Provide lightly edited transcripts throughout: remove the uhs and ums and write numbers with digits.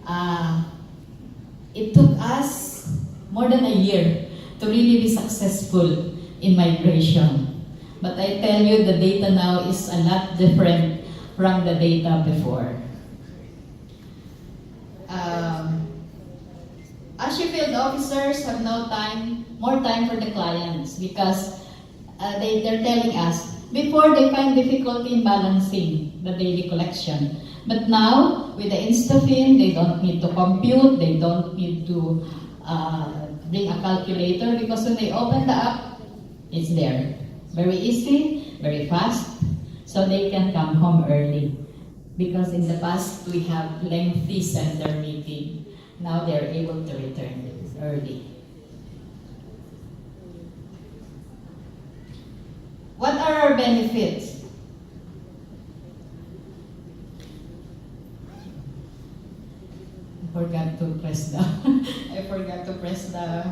uh, it took us more than a year to really be successful in migration. But I tell you, the data now is a lot different from the data before. ASHI field officers have more time for the clients because they're telling us, before they find difficulty in balancing the daily collection. But now, with the InstaFin, they don't need to compute, they don't need to bring a calculator because when they open the app, it's there. Very easy, very fast, so they can come home early. Because in the past, we have lengthy center meeting. Now they're able to return early. What are our benefits? I forgot to press the,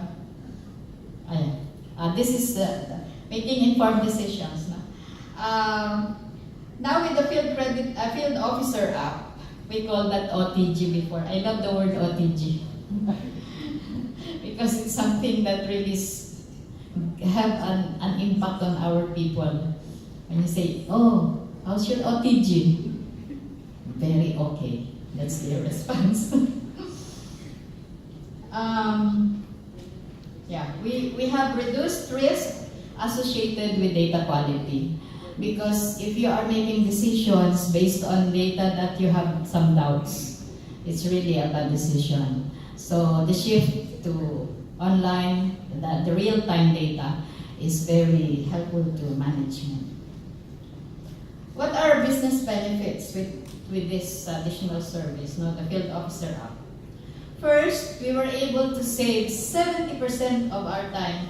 this is making informed decisions. Now with the field officer app, we call that OTG before. I love the word OTG because it's something that really have an impact on our people. When you say, oh, how's your OTG? Very okay. That's their response. We have reduced risk associated with data quality. Because if you are making decisions based on data that you have some doubts, it's really a bad decision. So the shift to online, the real-time data is very helpful to management. What are business benefits with this additional service, the field officer app? First, we were able to save 70% of our time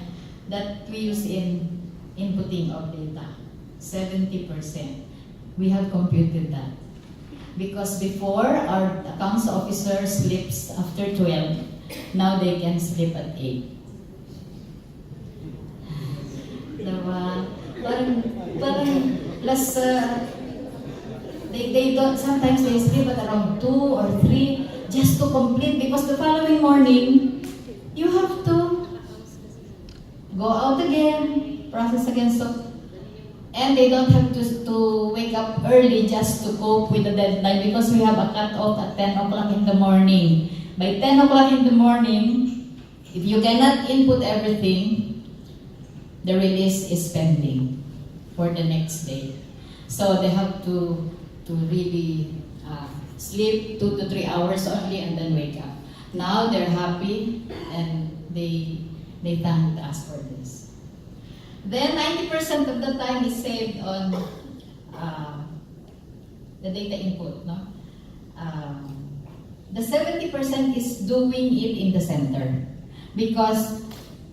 that we use in inputting of data. 70%. We have computed that. Because before, our accounts officer sleeps after 12. Now they can sleep at 8. Parang plus, they don't, sometimes they sleep at around 2 or 3 just to complete, because the following morning, you have to go out again, process again. So, and they don't have to wake up early just to cope with the deadline because we have a cut-off at 10 o'clock in the morning. By 10 o'clock in the morning, if you cannot input everything, the release is pending for the next day. So they have to really sleep 2 to 3 hours only and then wake up. Now they're happy and they thanked us for this. Then 90% of the time is saved on the data input. No? The 70% is doing it in the center because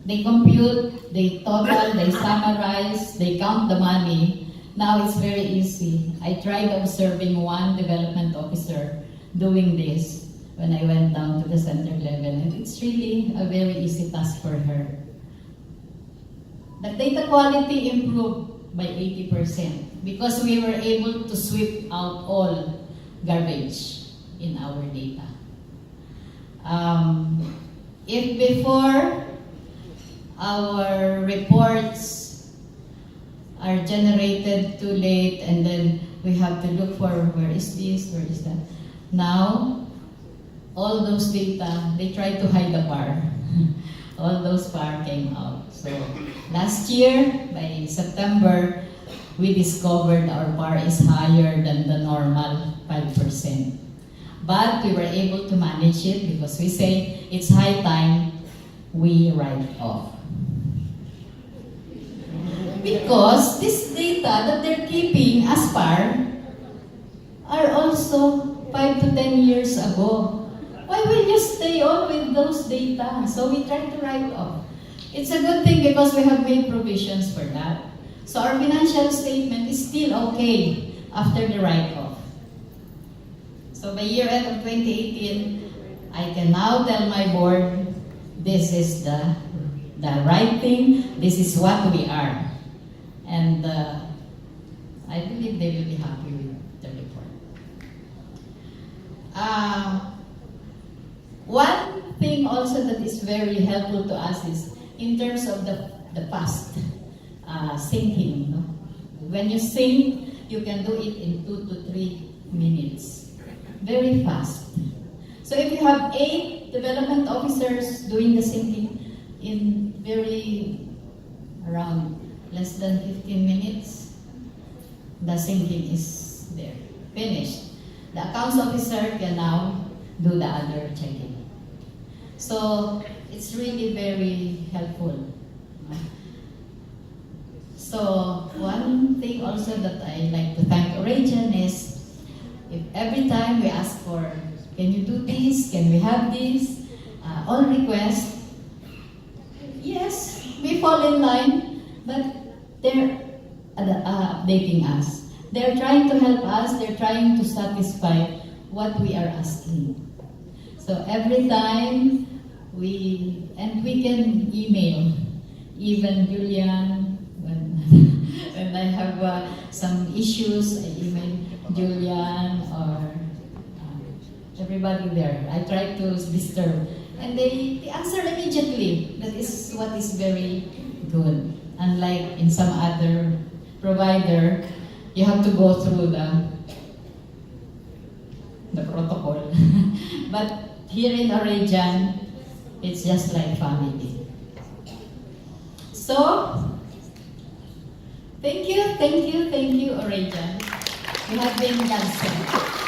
they compute, they total, they summarize, they count the money. Now it's very easy. I tried observing one development officer doing this when I went down to the center level, and it's really a very easy task for her. The data quality improved by 80% because we were able to sweep out all garbage in our data. If before our reports are generated too late and then we have to look for where is this, where is that. Now, all those data, they try to hide the bar. All those bar came out. So last year, by September, we discovered our bar is higher than the normal 5%. But we were able to manage it because we say it's high time we write off. Because this data that they're keeping as par are also 5 to 10 years ago. Why will you stay on with those data? So we try to write off. It's a good thing because we have made provisions for that. So our financial statement is still okay after the write-off. So by year end of 2018, I can now tell my board, this is the right thing, this is what we are. And I believe they will be happy with the report. One thing also that is very helpful to us is in terms of the fast syncing. No? When you sync, you can do it in 2 to 3 minutes. Very fast. So if you have 8 development officers doing the syncing in around less than 15 minutes, the syncing is there, finished. The accounts officer can now do the other checking. So it's really very helpful. So one thing also that I like to thank Oradian is, if every time we ask for, can you do this, can we have this, all requests, yes, we fall in line, but they're updating us. They're trying to help us, they're trying to satisfy what we are asking. So every time we can email, even Julian, when I have some issues, I email Julian or everybody there. I try to disturb. And they answer immediately. That is what is very good. Unlike in some other provider, you have to go through the protocol. But here in Oradian, it's just like family. So, thank you, Oradian. You have been done.